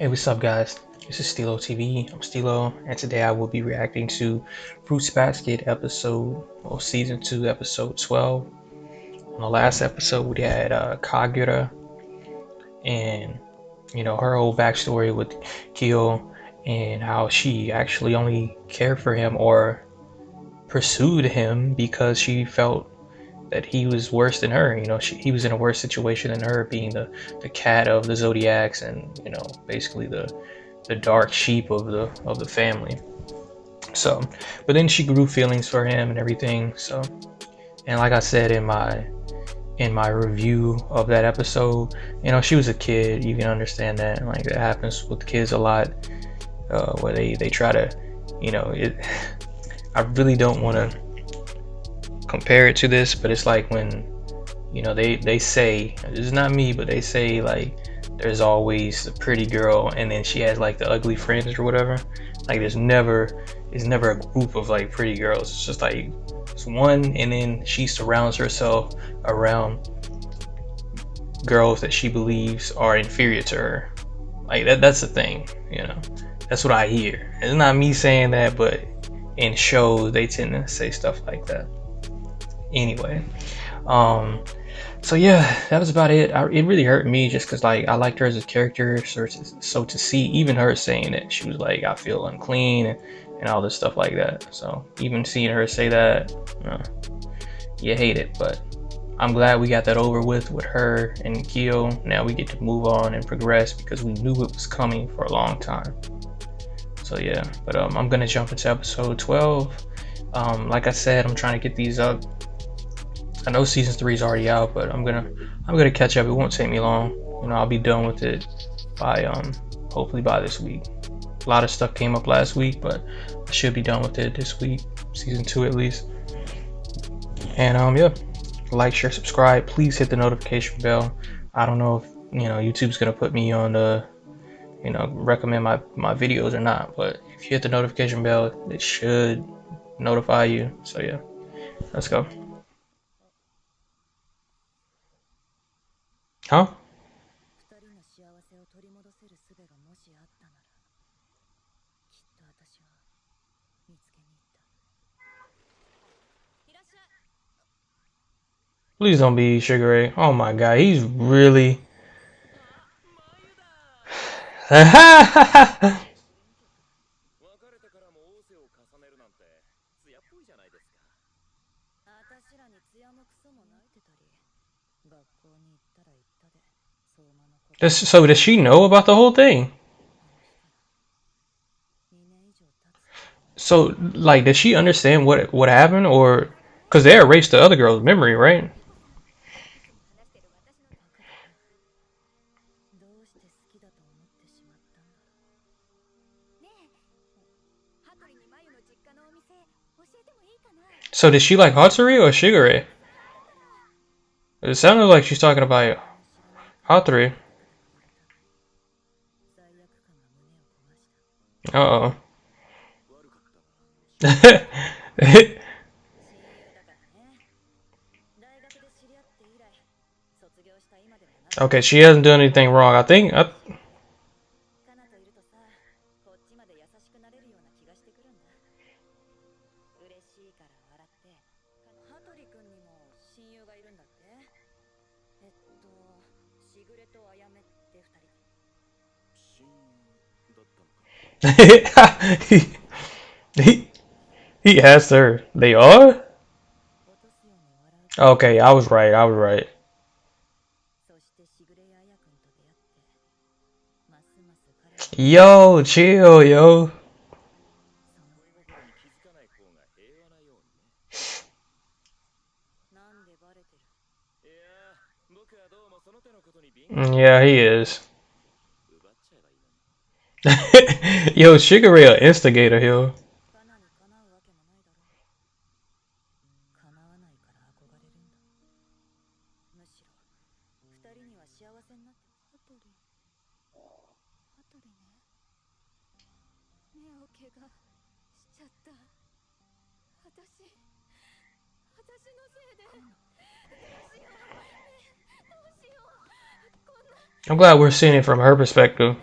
Hey, what's up, guys? This is Stelo TV. I'm Stelo, and today I will be reacting to Fruits Basket episode, or season 2, episode 12. On the last episode, we had Kagura and her whole backstory with Kyo and how she actually only cared for him or pursued him because she felt that he was worse than her. He was in a worse situation than her, being the cat of the Zodiacs and basically the dark sheep of the family. So, but then she grew feelings for him and everything. So, and like I said in my review of that episode, she was a kid. You can understand that. Like that happens with kids a lot, where they try to, it. I really don't want to compare it to this, but it's like when they say, it's not me, but they say like there's always a pretty girl and then she has like the ugly friends or whatever. Like it's never a group of like pretty girls. It's just like it's one, and then she surrounds herself around girls that she believes are inferior to her. Like that's the thing. That's what I hear. It's not me saying that, but in shows they tend to say stuff like that. Anyway, so yeah, that was about it. It really hurt me just because like I liked her as a character. So to see even her saying it, she was like, I feel unclean and all this stuff like that. So even seeing her say that, you hate it. But I'm glad we got that over with her and Kyo. Now we get to move on and progress because we knew it was coming for a long time. So yeah, but I'm gonna jump into episode 12. Like I said, I'm trying to get these up. I know season 3 is already out, but I'm gonna catch up. It won't take me long. I'll be done with it by hopefully by this week. A lot of stuff came up last week, but I should be done with it this week, season 2 at least. And yeah, like, share, subscribe. Please hit the notification bell. I don't know if YouTube's gonna put me on the recommend my videos or not, but if you hit the notification bell, it should notify you. So yeah, let's go. Huh? Please don't be Sugar Ray. Oh my god, he's really. So does she know about the whole thing? So like, does she understand what happened, or because they erased the other girl's memory, right? So did she like Hatsuri or Shigure? It sounded like she's talking about Hatsuri. Uh oh. Okay, she hasn't done anything wrong. I think. he, he he asked her. They are. Okay, I was right. I was right. Yo, chill, yo. Yeah, he is. Yo, Sugar Ray, an instigator, yo. I'm glad we're seeing it from her perspective.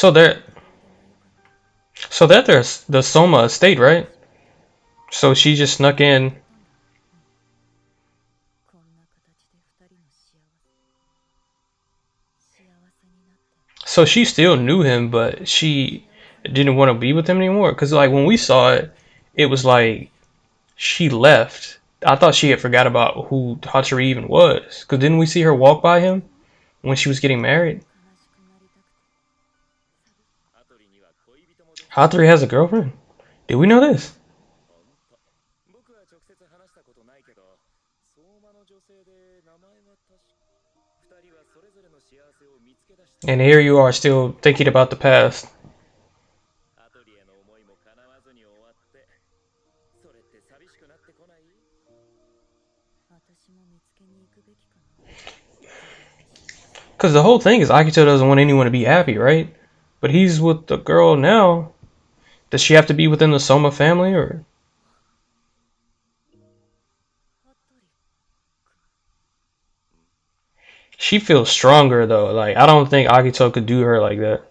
So they're so that there's the Soma estate, right? So she just snuck in. So she still knew him, but she didn't want to be with him anymore. Cause like when we saw it, it was like she left. I thought she had forgot about who Hatsuri even was. Cause didn't we see her walk by him when she was getting married? Hatsuri has a girlfriend. Did we know this? And here you are still thinking about the past. Because the whole thing is Akito doesn't want anyone to be happy, right? But he's with the girl now. Does she have to be within the Soma family, or she feels stronger though? Like I don't think Akito could do her like that.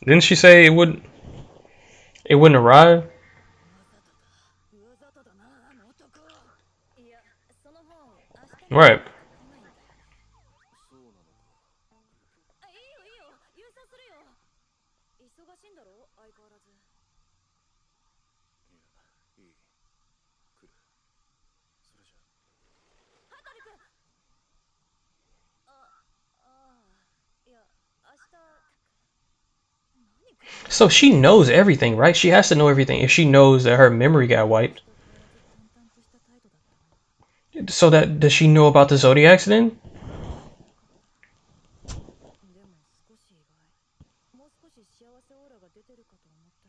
Didn't she say it wouldn't arrive? Right. So she knows everything, right? She has to know everything if she knows that her memory got wiped. So that does she know about the Zodiac accident?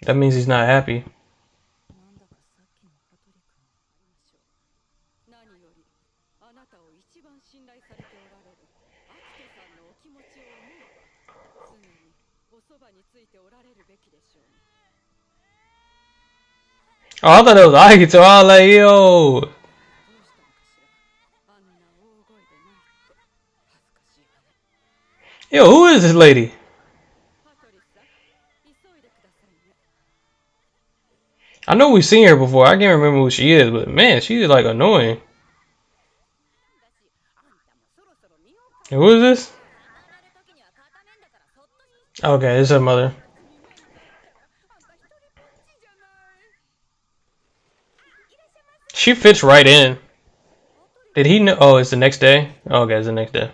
That means he's not happy. Oh, I thought it was Akito. I was like, yo. Yo, who is this lady? I know we've seen her before. I can't remember who she is, but man, she's like annoying. Who is this? Okay, it's her mother. She fits right in. Did he know? Oh, it's the next day? Oh, okay, it's the next day.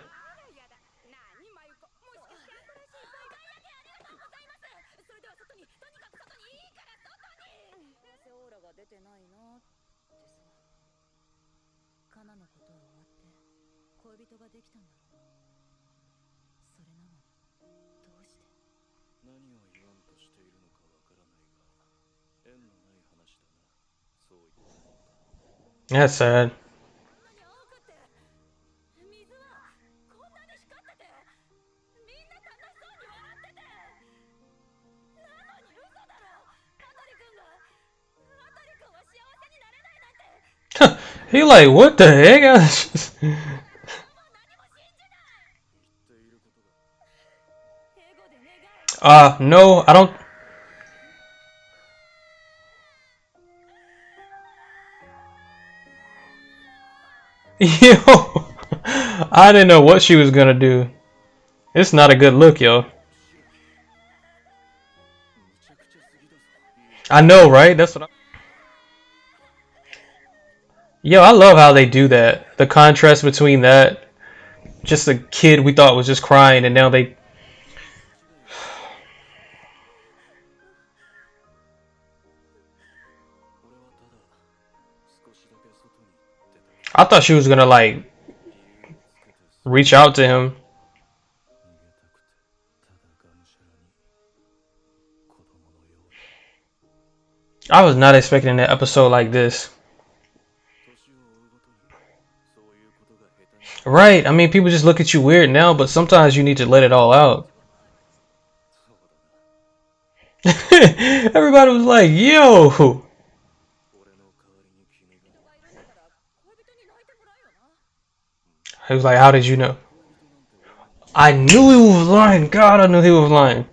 That's sad. He like, what the heck? No, I don't. Yo, I didn't know what she was gonna do. It's not a good look, yo. I know, right? That's what. Yo, I love how they do that. The contrast between that, just a kid we thought was just crying, and now they. I thought she was gonna like reach out to him. I was not expecting an episode like this. Right. I mean, people just look at you weird now, but sometimes you need to let it all out. Everybody was like, "Yo." He was like, "How did you know?" I knew he was lying. God, I knew he was lying.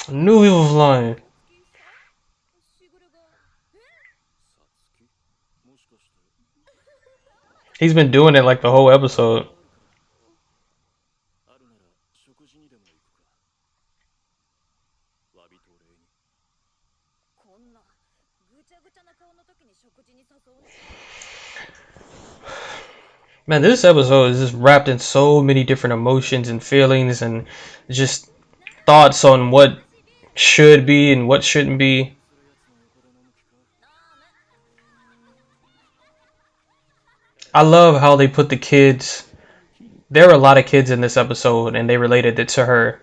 I knew he was lying. He's been doing it like the whole episode. Man, this episode is just wrapped in so many different emotions and feelings and just thoughts on what should be and what shouldn't be. I love how they put the kids. There were a lot of kids in this episode, and they related it to her.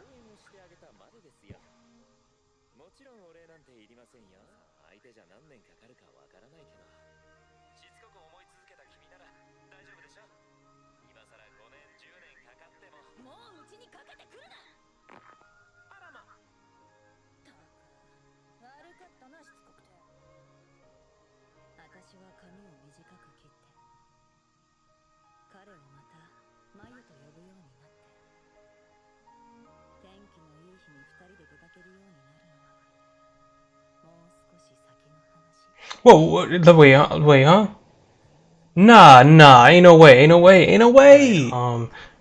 Whoa, the wait, huh? Nah, ain't no way, ain't no way, ain't no way.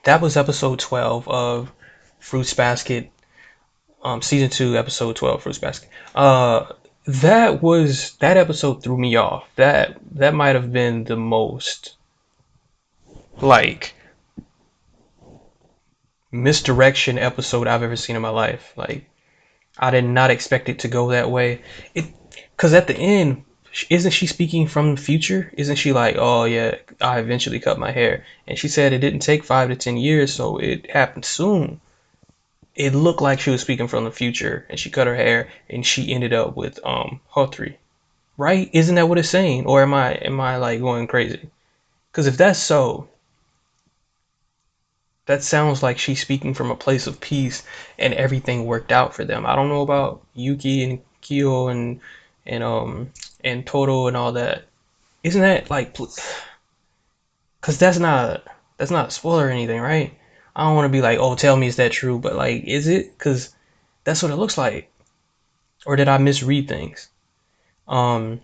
That was episode 12 of Fruits Basket. Season 2, episode 12, Fruits Basket. That episode threw me off. That might have been the most like misdirection episode I've ever seen in my life. Like I did not expect it to go that way. It because at the end, isn't she speaking from the future? Isn't she like, oh yeah, I eventually cut my hair, and she said it didn't take 5 to 10 years, so it happened soon. It looked like she was speaking from the future, and she cut her hair, and she ended up with Hotri, right? Isn't that what it's saying, or am I like going crazy? Because if that's so, that sounds like she's speaking from a place of peace and everything worked out for them. I don't know about Yuki and Kyo and and Toto and all that. Isn't that like cuz that's not a spoiler or anything, right? I don't want to be like, "Oh, tell me is that true?" But like is it? Cuz that's what it looks like. Or did I misread things? Um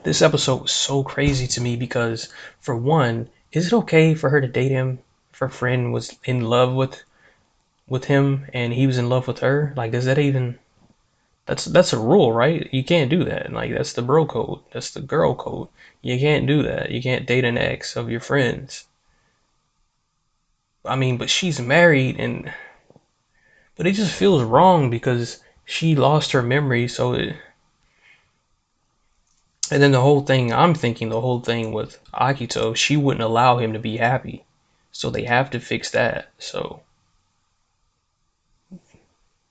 this episode was so crazy to me because for one, is it okay for her to date him if her friend was in love with him and he was in love with her? Like, does that even? That's a rule, right? You can't do that. Like, that's the bro code. That's the girl code. You can't do that. You can't date an ex of your friends. I mean, but she's married, and but it just feels wrong because she lost her memory. And then the whole thing, I'm thinking the whole thing with Akito, she wouldn't allow him to be happy, so they have to fix that. So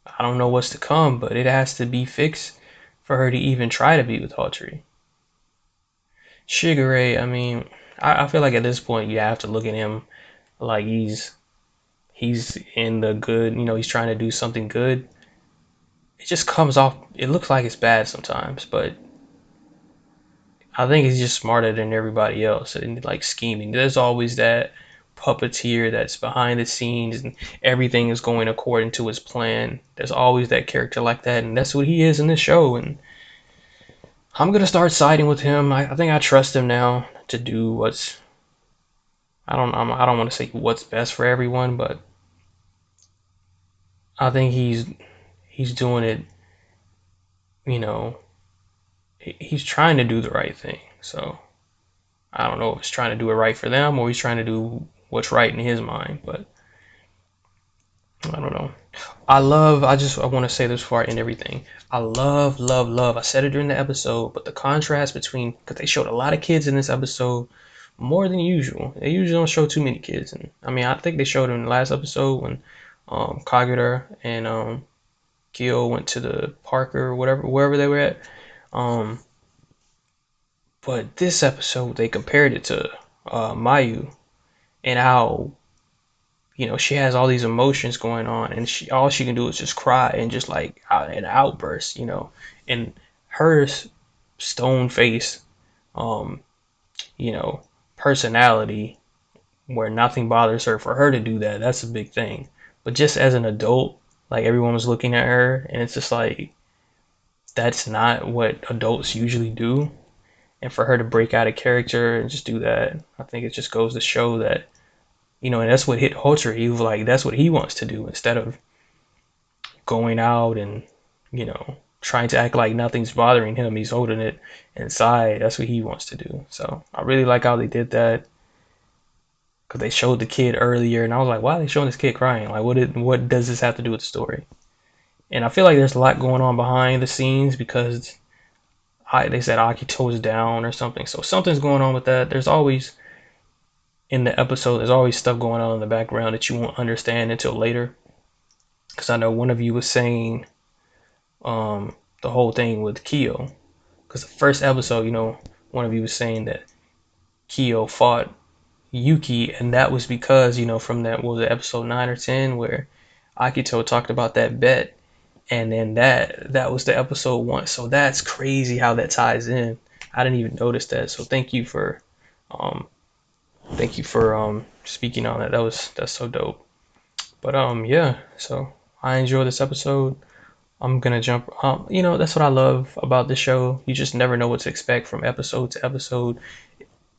I don't know what's to come, but it has to be fixed for her to even try to be with Hotri. Shigure, I mean, I feel like at this point you have to look at him like he's in the good, he's trying to do something good. It just comes off, it looks like it's bad sometimes, but I think he's just smarter than everybody else and like scheming. There's always that puppeteer that's behind the scenes and everything is going according to his plan. There's always that character like that, and that's what he is in this show. And I'm gonna start siding with him. I think I trust him now to do what's I don't want to say what's best for everyone, but I think he's doing it. You know, he's trying to do the right thing. So I don't know if he's trying to do it right for them or he's trying to do what's right in his mind. But I don't know. I want to say this before I end everything. I love. I said it during the episode, but the contrast between, because they showed a lot of kids in this episode, more than usual. They usually don't show too many kids. And I mean, I think they showed in the last episode when Kagura and Kyo went to the park or whatever, wherever they were at. Um, but this episode, they compared it to Mayu and how she has all these emotions going on, and all she can do is just cry and just like an outburst, and her stone face, um, you know, personality where nothing bothers her. For her to do that, that's a big thing. But just as an adult, like everyone was looking at her, and it's just like that's not what adults usually do. And for her to break out of character and just do that, I think it just goes to show that, and that's what hit Holter. He was like, that's what he wants to do instead of going out and, trying to act like nothing's bothering him. He's holding it inside. That's what he wants to do. So I really like how they did that because they showed the kid earlier, and I was like, why are they showing this kid crying? Like, what does this have to do with the story? And I feel like there's a lot going on behind the scenes because they said Akito's down or something. So something's going on with that. There's always in the episode, there's always stuff going on in the background that you won't understand until later. Because I know one of you was saying the whole thing with Kyo. Because the first episode, one of you was saying that Kyo fought Yuki, and that was because, from that, what was it, episode 9 or 10, where Akito talked about that bet, and then that was the episode 1. So that's crazy how that ties in. I didn't even notice that. So um thank you for speaking on that. That's so dope. But yeah, so I enjoyed this episode. I'm gonna jump. That's what I love about the show. You just never know what to expect from episode to episode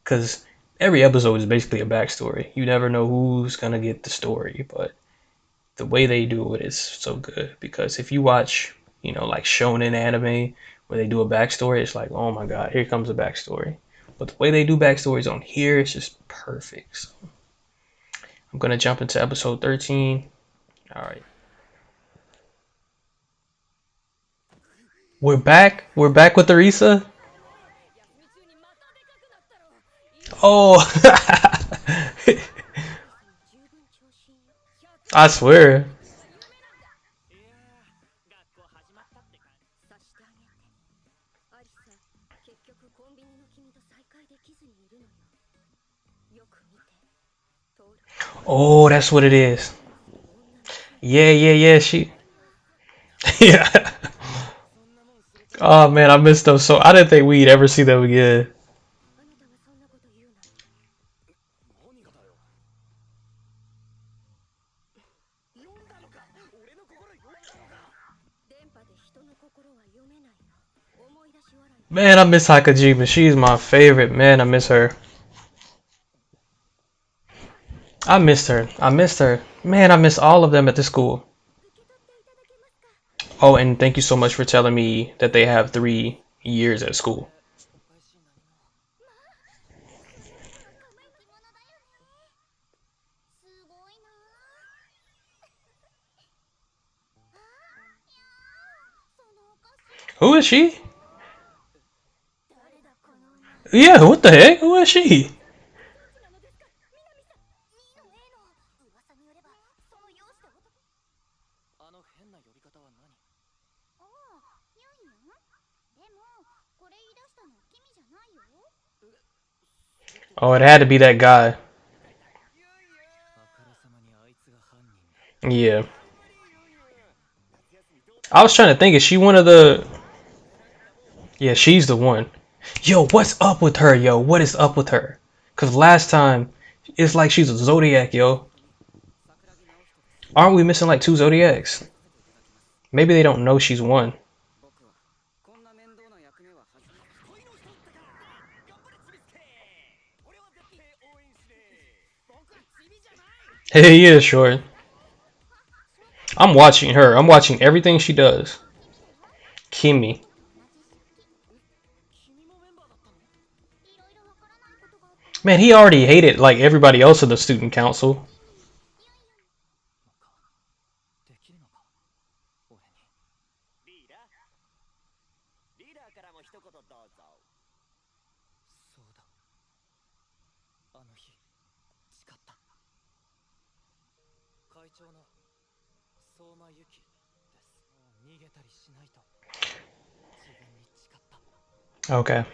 because every episode is basically a backstory. You never know who's gonna get the story, but the way they do it is so good. Because if you watch, like shonen anime where they do a backstory, it's like, oh my god, here comes a backstory. But the way they do backstories on here is just perfect. So I'm gonna jump into episode 13. All right. We're back. We're back with Arisa. Oh, I swear. Oh, that's what it is. Yeah, yeah, yeah. Yeah. Oh man, I missed them. So I didn't think we'd ever see them again. Man, I miss Hakajima. She's my favorite. Man, I miss her. I missed her. I missed her. Man, I miss all of them at the school. Oh, and thank you so much for telling me that they have 3 years at school. Who is she? Yeah, what the heck? Who is she? Oh, it had to be that guy. Yeah. I was trying to think, is she one of the... Yeah, she's the one. Yo, what's up with her, yo? What is up with her? Because last time, it's like she's a Zodiac, yo. Aren't we missing like 2 Zodiacs? Maybe they don't know she's one. Hey, he is short. I'm watching her. I'm watching everything she does. Kimi. Man, he already hated like everybody else in the student council. Okay.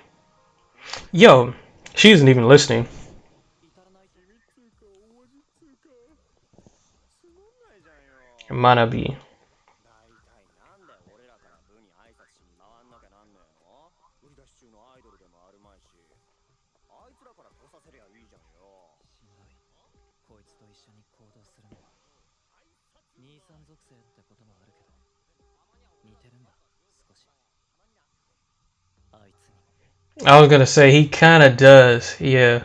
Yo, she isn't even listening. It might not be. I was gonna say he kind of does. Yeah.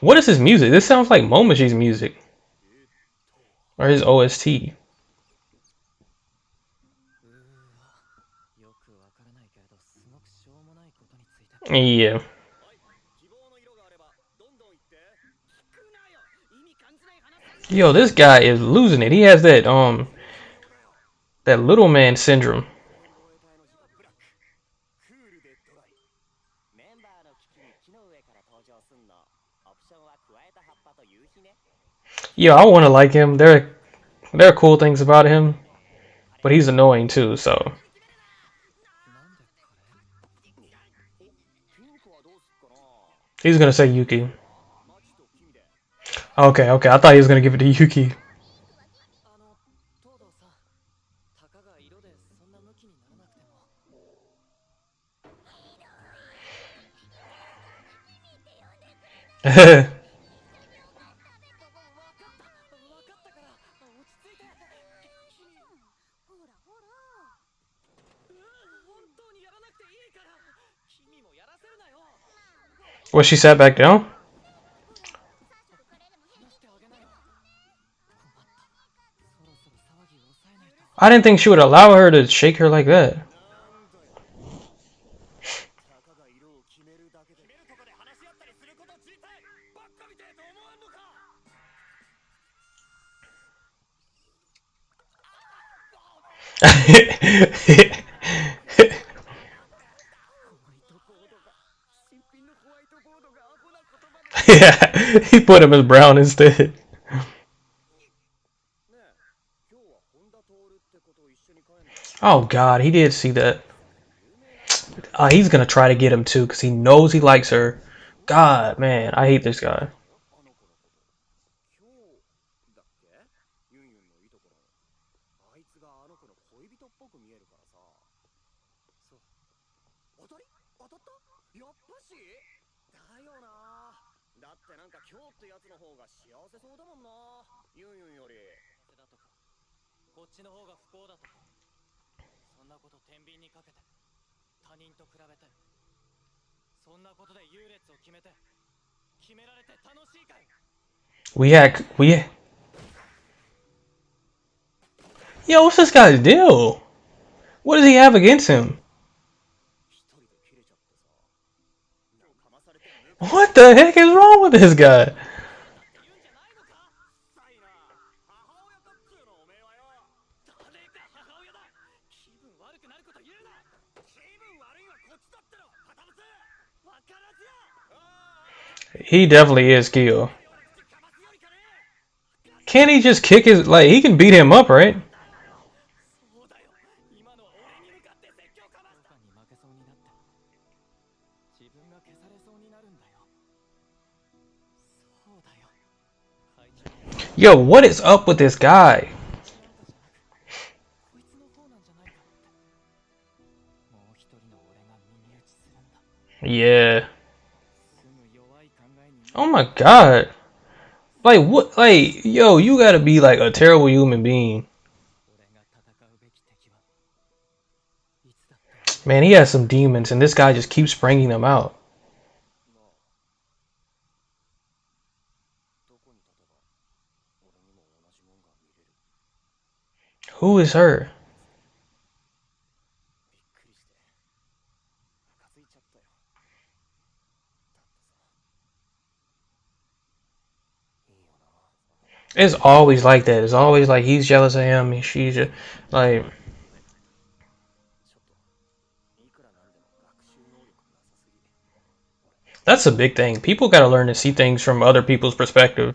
What is his music? This sounds like Momoji's music or his OST. Yeah. Yo, this guy is losing it. He has that little man syndrome. Yo, I want to like him. There are cool things about him, but he's annoying too. So he's gonna say Yuki. Okay, okay. I thought he was gonna give it to Yuki. Was she sat back down? I didn't think she would allow her to shake her like that. Yeah, he put him as brown instead. Oh God, he did see that. He's gonna try to get him too because he knows he likes her. God, man, I hate this guy. We Yo, what's this guy's deal? What does he have against him? What the heck is wrong with this guy? He definitely is Kyo. Can't he just kick his like he can beat him up, right? Yo, what is up with this guy? Yeah. Oh my God. Like what? Like yo, you gotta be like a terrible human being. Man, he has some demons, and this guy just keeps bringing them out. Who is her? It's always like that. It's always like he's jealous of him, and she's just like. That's a big thing. People gotta learn to see things from other people's perspective.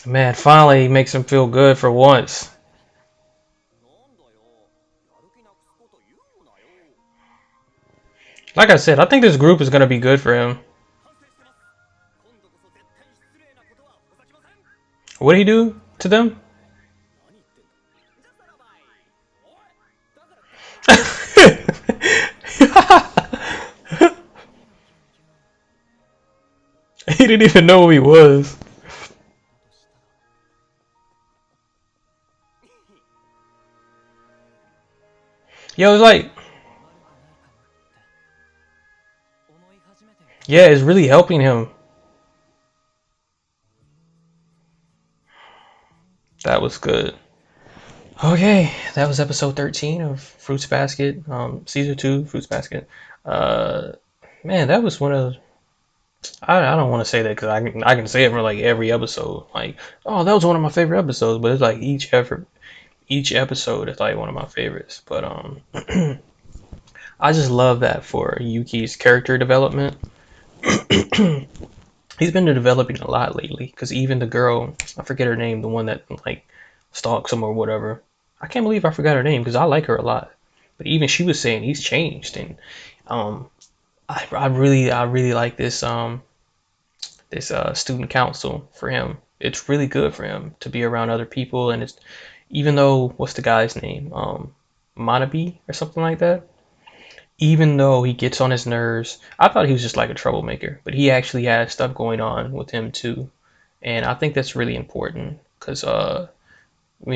Man, finally makes him feel good for once. Like I said, I think this group is gonna be good for him. What did he do to them? He didn't even know who he was. Yo, it's like, yeah, it's really helping him. That was good. Okay, that was episode 13 of Fruits Basket, season 2, Fruits Basket. Uh, Man, that was one of, I don't want to say that because I can say it for like every episode. Like, oh, that was one of my favorite episodes, but it's like each episode is like one of my favorites. But I just love that for Yuki's character development. He's been developing a lot lately because even the girl, I forget her name, the one that like stalks him or whatever. I can't believe I forgot her name because I like her a lot. But even she was saying he's changed, and um, I really like this student council for him. It's really good for him to be around other people, and it's even though what's the guy's name, Manabe or something like that. Even though he gets on his nerves, I thought he was just like a troublemaker, but he actually has stuff going on with him too, and I think that's really important because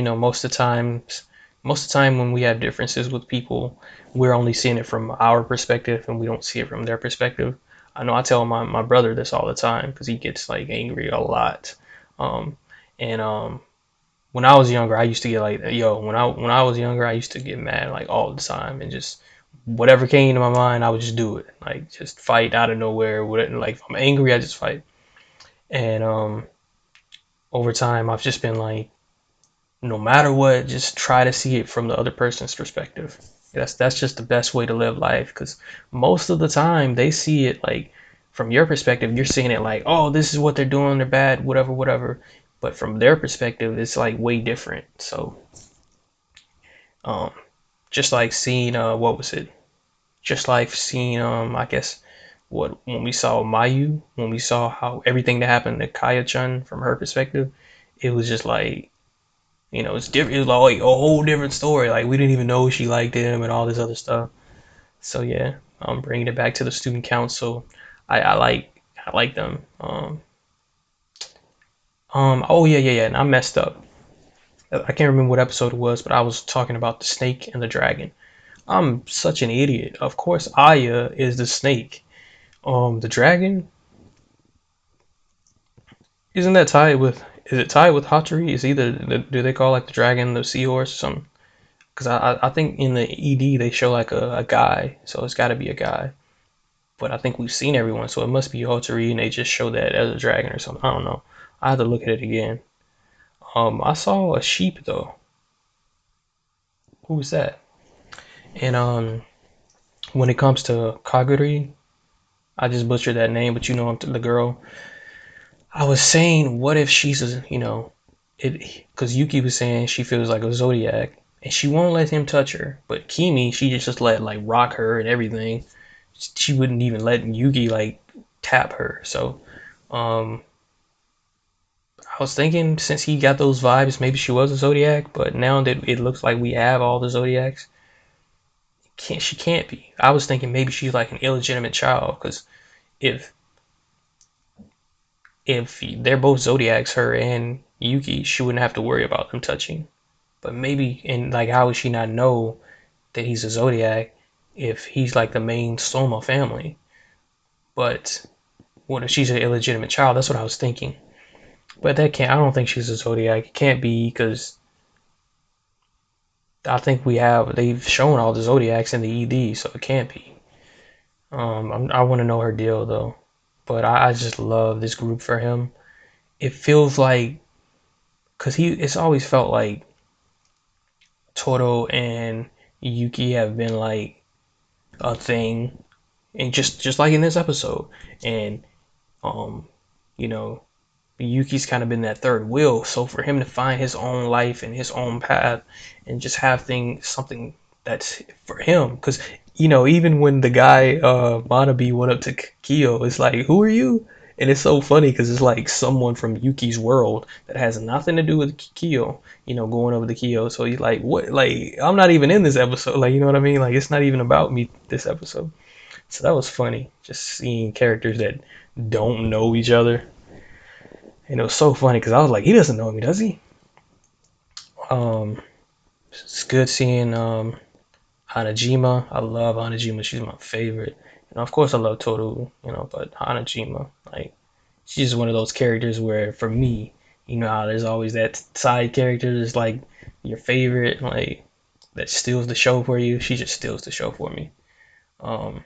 most of the time when we have differences with people, we're only seeing it from our perspective and we don't see it from their perspective. I know I tell my brother this all the time because he gets like angry a lot. Um, and When I was younger, I used to get like, yo, when I was younger, I used to get mad like all the time and just whatever came to my mind, I would just do it. Like just fight out of nowhere. Like if I'm angry, I just fight. And over time, I've just been like, no matter what, just try to see it from the other person's perspective. That's just the best way to live life because most of the time they see it like from your perspective, you're seeing it like, oh, this is what they're doing, they're bad, whatever, whatever. But from their perspective, it's like way different. So, um, just like seeing what was it? Just like seeing I guess what when we saw Mayu, when we saw how everything that happened to Kaya-chan from her perspective, it was just like it's different. It was like a whole different story. Like we didn't even know she liked him and all this other stuff. So yeah, bringing it back to the student council, I like them. Oh yeah. And I messed up. I can't remember what episode it was, but I was talking about the snake and the dragon. I'm such an idiot. Of course, Aya is the snake. The dragon isn't that tied with? Is it tied with Hatori? Is either do they call like the dragon the seahorse or something? Because I think in the ED they show like a guy, so it's got to be a guy. But I think we've seen everyone, so it must be Hotori, and they just show that as a dragon or something. I don't know. I have to look at it again. I saw a sheep though. Who was that? And when it comes to Kaguri, I just butchered that name, but the girl. I was saying, what if she's it? Because Yuki was saying she feels like a zodiac, and she won't let him touch her. But Kimi, she just let like rock her and everything. She wouldn't even let Yuki like tap her. So, um, I was thinking since he got those vibes, maybe she was a zodiac. But now that it looks like we have all the zodiacs, she can't be. I was thinking maybe she's like an illegitimate child because if they're both zodiacs, her and Yuki, she wouldn't have to worry about them touching. But maybe, and like, how would she not know that he's a zodiac if he's like the main Soma family? But what if she's an illegitimate child? That's what I was thinking. But that can't. I don't think she's a zodiac. It can't be because I think they've shown all the zodiacs in the ED, so it can't be. I want to know her deal though. But I just love this group for him. It feels like because it's always felt like Toro and Yuki have been like a thing, and just like in this episode, and um, you know, Yuki's kind of been that third wheel. So for him to find his own life and his own path, and just have things something that's for him, because even when the guy Manabe went up to Kyo, it's like, who are you? And it's so funny because it's like someone from Yuki's world that has nothing to do with Kyo, going over to Kyo. So he's like, what? Like, I'm not even in this episode. Like, you know what I mean? Like, it's not even about me this episode. So that was funny, just seeing characters that don't know each other. And it was so funny because I was like, he doesn't know me, does he? Um, it's good seeing Hanajima. I love Hanajima. She's my favorite. And of course, I love Toru. But Hanajima, like, she's just one of those characters where, for me, how there's always that side character that's like your favorite, like that steals the show for you. She just steals the show for me. Um,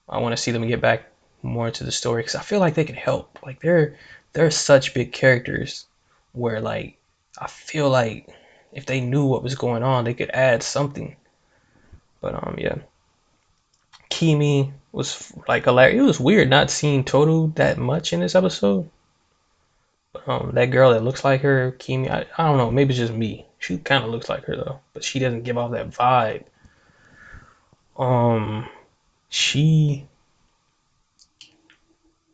I want to see them get back more into the story because I feel like they can help. Like they're such big characters where like I feel like if they knew what was going on, they could add something. But yeah, Kimi was like hilarious. It was weird not seeing Toru that much in this episode. That girl that looks like her, Kimi, I don't know, maybe it's just me. She kind of looks like her though, but she doesn't give off that vibe. Um, she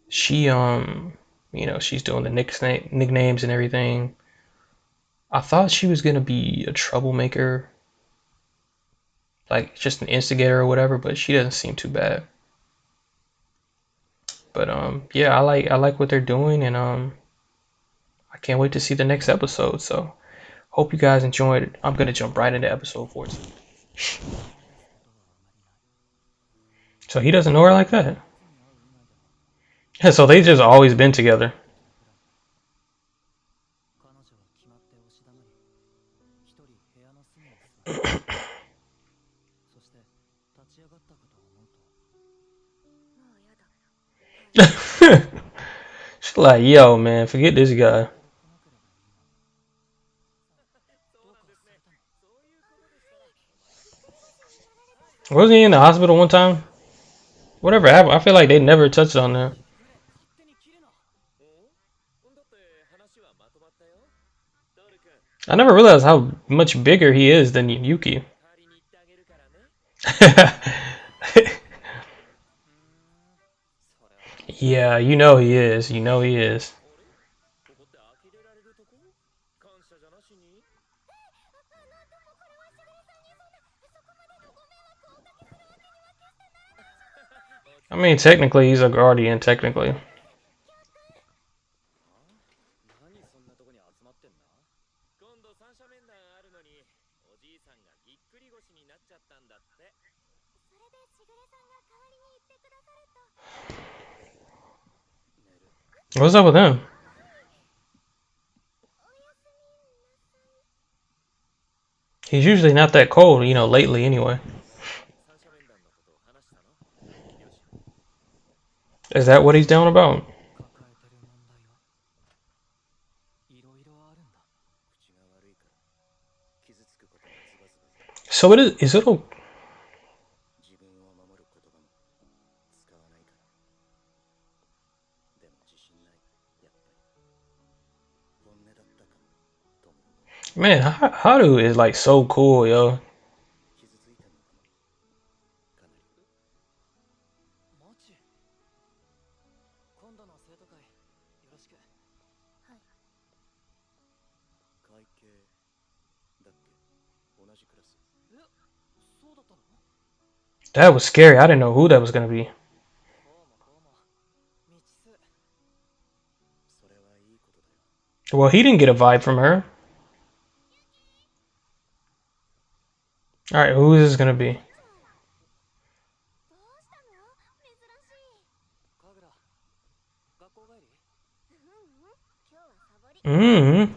she's doing the nicknames and everything. I thought she was gonna be a troublemaker, like just an instigator or whatever, but she doesn't seem too bad. But yeah, I like what they're doing, and I can't wait to see the next episode. So hope you guys enjoyed it. I'm gonna jump right into episode 14. So he doesn't know her like that. Yeah, so they just always been together. She's like, yo, man, forget this guy. Wasn't he in the hospital one time? Whatever happened, I feel like they never touched on that. I never realized how much bigger he is than Yuki. Yeah, you know he is. You know he is. I mean, technically, he's a guardian, technically. What's up with him? He's usually not that cold, lately anyway. Is that what he's down about? So it is it man, Haru is like so cool, yo. That was scary. I didn't know who that was gonna be. Well, he didn't get a vibe from her. All right, who is this gonna be? Hmm.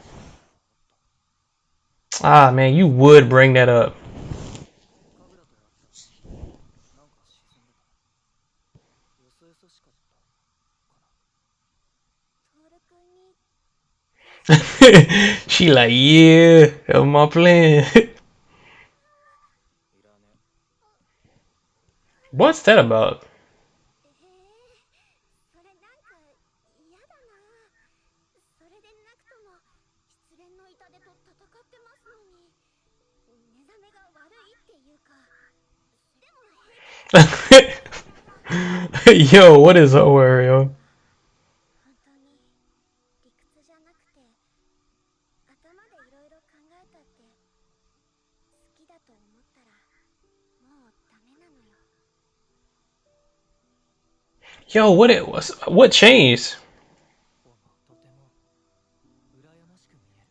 Ah, man, you would bring that up. She like, yeah, that's my plan. What's that about? えそれなんか嫌だな。それでなくとも失恋の痛手と戦ってますのに、目覚めが悪いっていうか、でも平気でもYo, what is over, yo? 本当に理屈じゃなくて頭でいろいろ考えたって好きだと思ったらもうダメなのよ。Yo, what it was? What changed? とても羨ましく見える。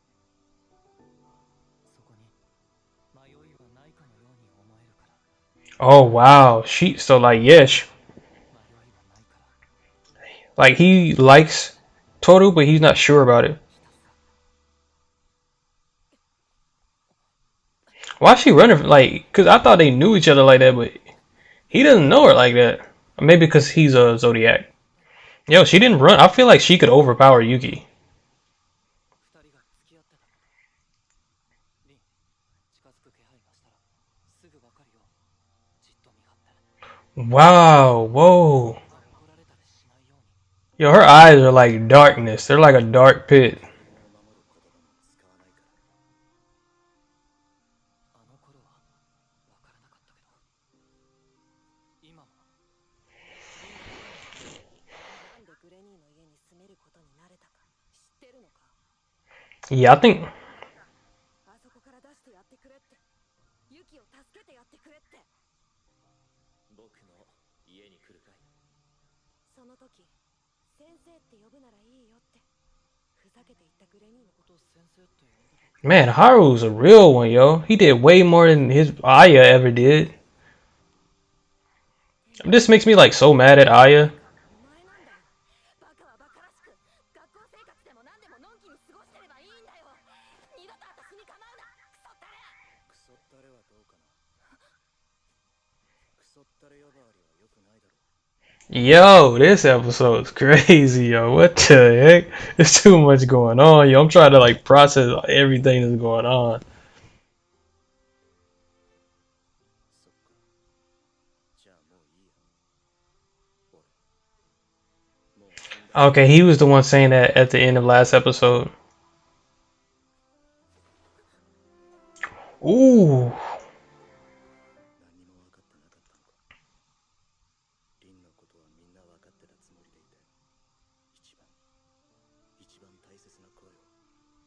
そこに迷いはないかのように思えるから。Oh wow, she so like yes, 迷いはないから。like he likes Toru, but he's not sure about it. ひたすら Why is she running? Like, cause I thought they knew each other like that, but he doesn't know her like that. Maybe because he's a Zodiac. Yo, she didn't run. I feel like she could overpower Yuki. 二人が付き合ってたこと。リン、近づく気配がしたらすぐわかるよ。じっと見張って。Wow, whoa. 俺が怒られたりしないように。Yo, her eyes are like darkness. They're like a dark pit. 君を守る言葉も使わないから。あの頃はわからなかったけど、今もリンはなんでグレニーの家に住めることになれたか知ってるのか。 Yeah, I think あそこから出してやってくれって。ユキを助けてやってくれって。僕の家に来るかい。その時、先生って呼ぶならいいよってふざけて言ったグレニーのことを先生って呼んでた。man, Haru's a real one, yo. He did way more than his Aya ever did. This makes me like so mad at Aya. お前なんだよ。バカはバカらしく、学校生活でも何でものんきに過ごしてればいいんだよ。二度と私に構うな、クソったれ。クソったれはどうかな。クソったれ呼ばわりは良くないだろう。Yo, this episode's crazy, yo. What the heck? There's too much going on, yo. I'm trying to like process everything that's going on. そっか。じゃあもういいや。俺、もう死んだ。 Okay, he was the one saying that at the end of last episode. Ooh. 何も分かってなかったのか。リンのことはみんな分かってたつもりでいて、一番大切な声を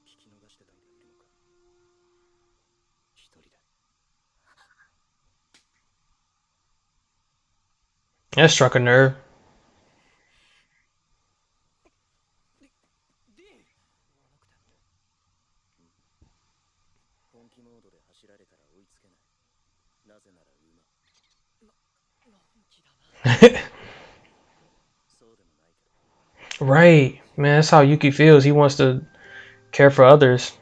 聞き逃してた人がいるのか。一人で。 That struck a nerve. リン言わなくて。本気モードで走られたら追いつけない。なぜなら馬。のんきだな。そうでもないけど。Right. Man, that's how Yuki feels. He wants to care for others.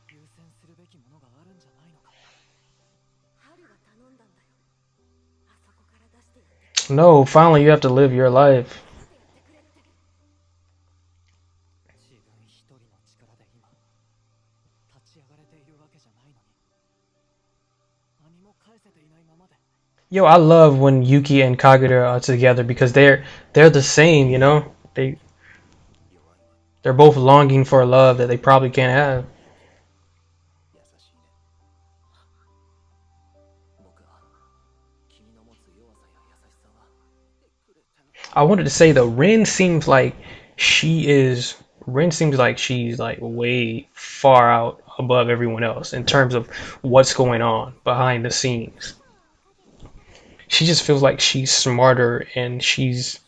優先するべきものがあるんじゃないのか。春が頼んだんだよ。あそこから出してやってくれ。 No, finally you have to live your life. 助けてやってくれって。自分一人の力で今立ち上がれているわけじゃないのに、何も返せていないままで。 Yo, I love when Yuki and Kagura are together because they're the same, you know?弱いね。 They're both longing for a love that they probably can't have. 優しいね。僕は君の持つ弱さや優しさはくれてな。 I wanted to say though, Rin seems like she's like way far out above everyone else in terms of what's going on behind the scenes. リンのおかげで。She just feels like she's smarter and she's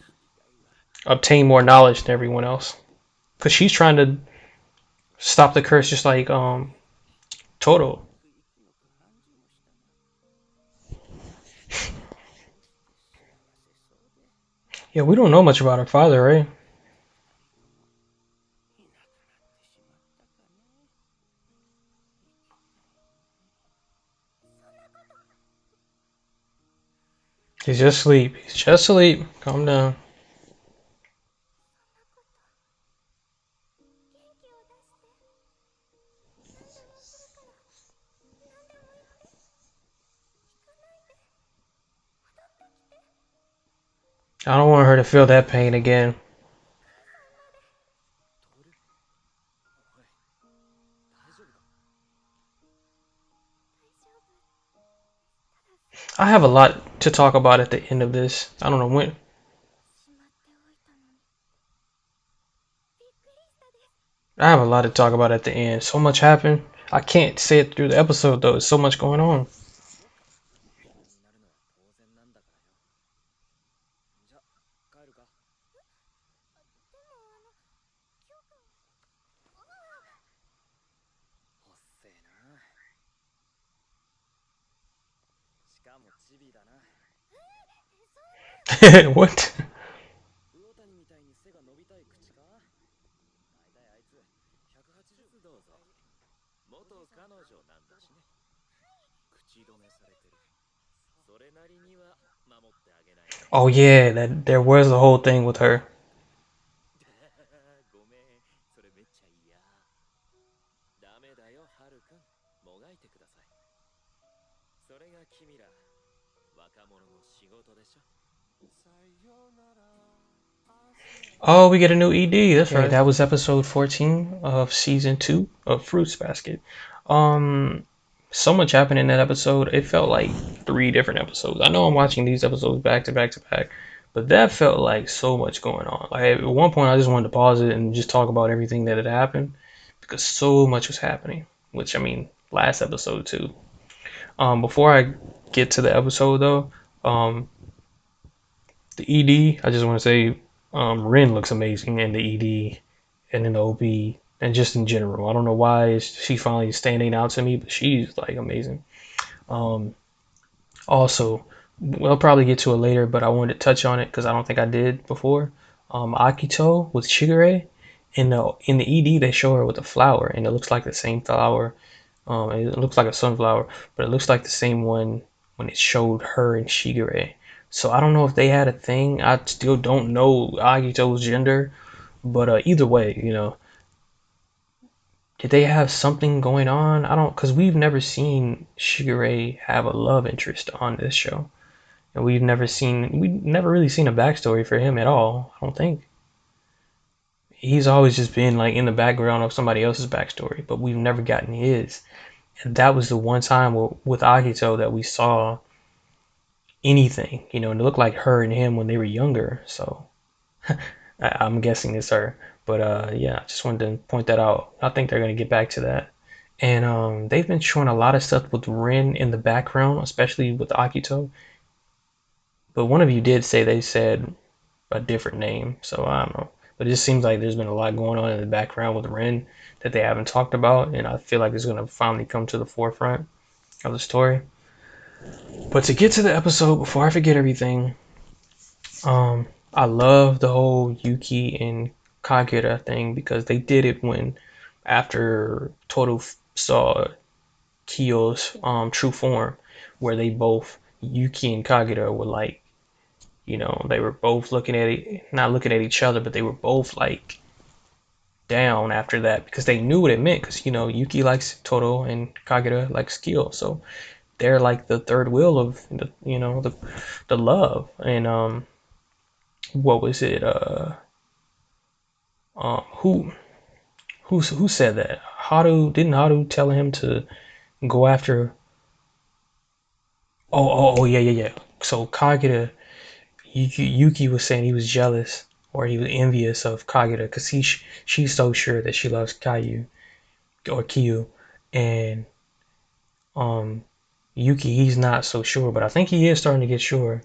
obtained more knowledge than everyone else. Cause she's trying to stop the curse just like Toto. Yeah, we don't know much about her father, right? He's just asleep. He's just asleep. Calm down. そんなこと元気を出して。I don't want her to feel that pain again. トール、おい、大丈夫か？大丈夫。ただI have a lot to talk about at the end of this. I don't know when. しまっておいたのにびっくりしたです。I have a lot to talk about at the end. So much happened. I can't say it through the episode though. There's so much going on. そうか。不安になるのは当然なんだからよ。じゃ、帰るか？でもキョウ君。ほっせえな。しかもチビだな。そんな。What? 魚谷みたいに背が伸びたい口か？大体あいつ180。どうぞ。元彼女なんだしね。口止めされてる。それなりには守ってあげないと。Oh yeah, that there was a whole thing with her. ごめん、それめっちゃ嫌。ダメだよ、ハルくん。もがいてください。それが君ら若者の仕事でしょ。さよなら。Oh, we get a new ED. That's right. That was episode 14 of season 2 of Fruits Basket. Um, so much happened in that episode. It felt like 3 different episodes. I know I'm watching these episodes back to back to back, but that felt like so much going on. Like at one point, I just wanted to pause it and just talk about everything that had happened because so much was happening. Which I mean, last episode too. Before I get to the episode though, the ED, I just want to say, Rin looks amazing in the ED and in the OP and just in general. I don't know why she finally standing out to me, but she's like amazing. Um, Also, we'll probably get to it later, but I wanted to touch on it because I don't think I did before. Akito with Shigure in the ED they show her with a flower, and it looks like the same flower. It looks like a sunflower, but it looks like the same one when it showed her and Shigure. So I don't know if they had a thing. I still don't know Akito's gender, but either way, did they have something going on? I don't, because we've never seen Shigure have a love interest on this show. And we never really seen a backstory for him at all. I don't think. He's always just been like in the background of somebody else's backstory, but we've never gotten his. And that was the one time with Agito that we saw anything, and it looked like her and him when they were younger. So I'm guessing it's her. But yeah, I just wanted to point that out. I think they're gonna get back to that. And they've been showing a lot of stuff with Rin in the background, especially with Akito. But one of you did say they said a different name, so I don't know. But it just seems like there's been a lot going on in the background with Ren that they haven't talked about, and I feel like it's gonna finally come to the forefront of the story. But to get to the episode before I forget everything, I love the whole Yuki and Kagura thing because they did it when after Toru saw Kyo's true form, where they both Yuki and Kagura were like, they were both looking at it, not looking at each other, but they were both like down after that because they knew what it meant. Because Yuki likes Toro and Kagura likes Kyo, so they're like the third wheel of the love. And what was it? Who who said that? Haru tell him to go after? Oh yeah, yeah, yeah. So Kagura, Yuki was saying he was jealous or he was envious of Kagura because she's so sure that she loves Caillou or Kyu, and um Yuki he's not so sure, but I think he is starting to get sure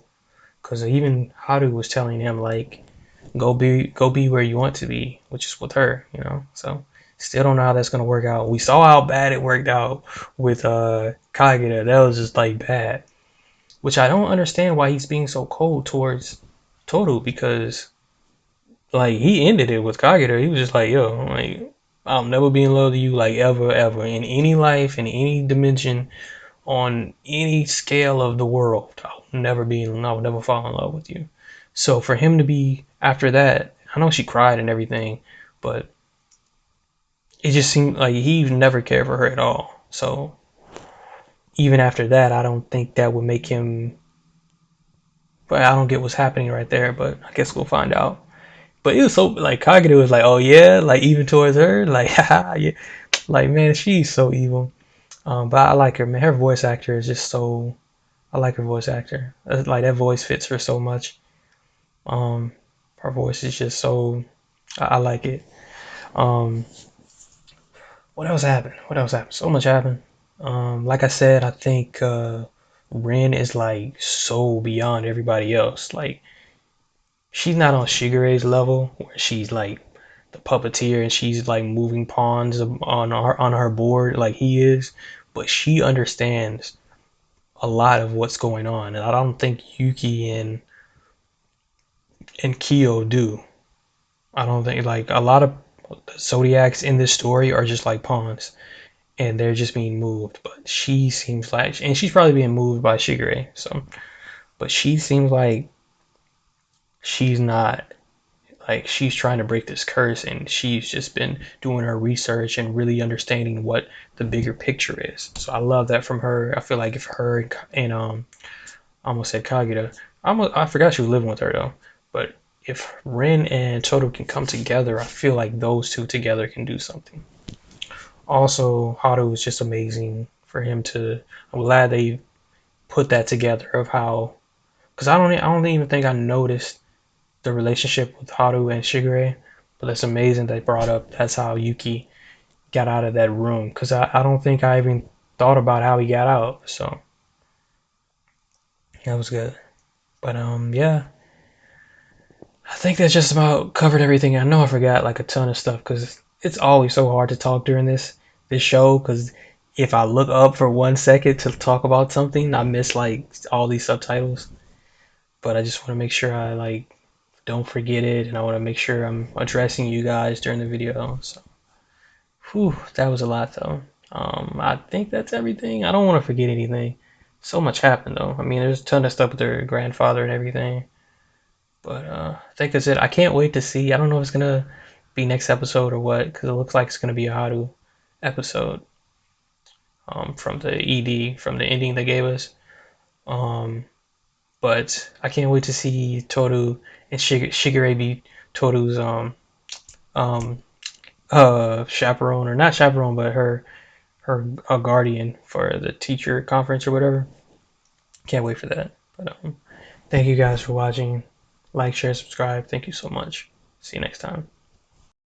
because even Haru was telling him like go be where you want to be, which is with her. So still don't know how that's gonna work out. We saw how bad it worked out with Kagura. That was just like bad, which I don't understand why he's being so cold towards Toru because like he ended it with Kagura. He was just like, yo, like I'll never be in love with you like ever, ever in any life, in any dimension, on any scale of the world. I will never fall in love with you. So for him to be after that, I know she cried and everything, but it just seemed like he never cared for her at all. So even after that, I don't think that would make him but I don't get what's happening right there. But I guess we'll find out. But it was so like Kagura was like, oh yeah, like even towards her, like haha, yeah, like man, she's so evil. But I like her, man. Her voice actor is just so. I like her voice actor. Like that voice fits her so much. Um, her voice is just so. I like it. Um, what else happened? What else happened? So much happened. Like I said, I think Rin is like so beyond everybody else. Like she's not on Shigure's level where she's like the puppeteer and she's like moving pawns on her board like he is, but she understands a lot of what's going on, and I don't think Yuki and Kyo do. I don't think like a lot of Zodiacs in this story are just like pawns and they're just being moved. But she seems like, and she's probably being moved by Shigure. So, but she seems like she's not like she's trying to break this curse, and she's just been doing her research and really understanding what the bigger picture is. So I love that from her. I feel like if her and I almost said Kagura, I forgot she was living with her though. But if Rin and Toto can come together, I feel like those two together can do something. Also, Haru was just amazing for him to. I'm glad they put that together of how, because I don't even think I noticed the relationship with Haru and Shigure, but that's amazing they brought up that's how Yuki got out of that room, because I don't think I even thought about how he got out. So that was good. But yeah, I think that's just about covered everything. I know I forgot like a ton of stuff because it's always so hard to talk during this show because if I look up for 1 second to talk about something, I miss like all these subtitles. But I just want to make sure I like don't forget it, and I want to make sure I'm addressing you guys during the video. So, whew, that was a lot though. I think that's everything. I don't want to forget anything. So much happened though. I mean, there's a ton of stuff with their grandfather and everything. But I think that's it. I can't wait to see. I don't know if it's gonna be next episode or what, because it looks like it's gonna be a Haru episode from the ED from the ending they gave us. Um, but I can't wait to see Toru and Shigure be Toru's um chaperone, or not chaperone, but her guardian for the teacher conference or whatever. Can't wait for that. But thank you guys for watching. Like, share, subscribe. Thank you so much. See you next time.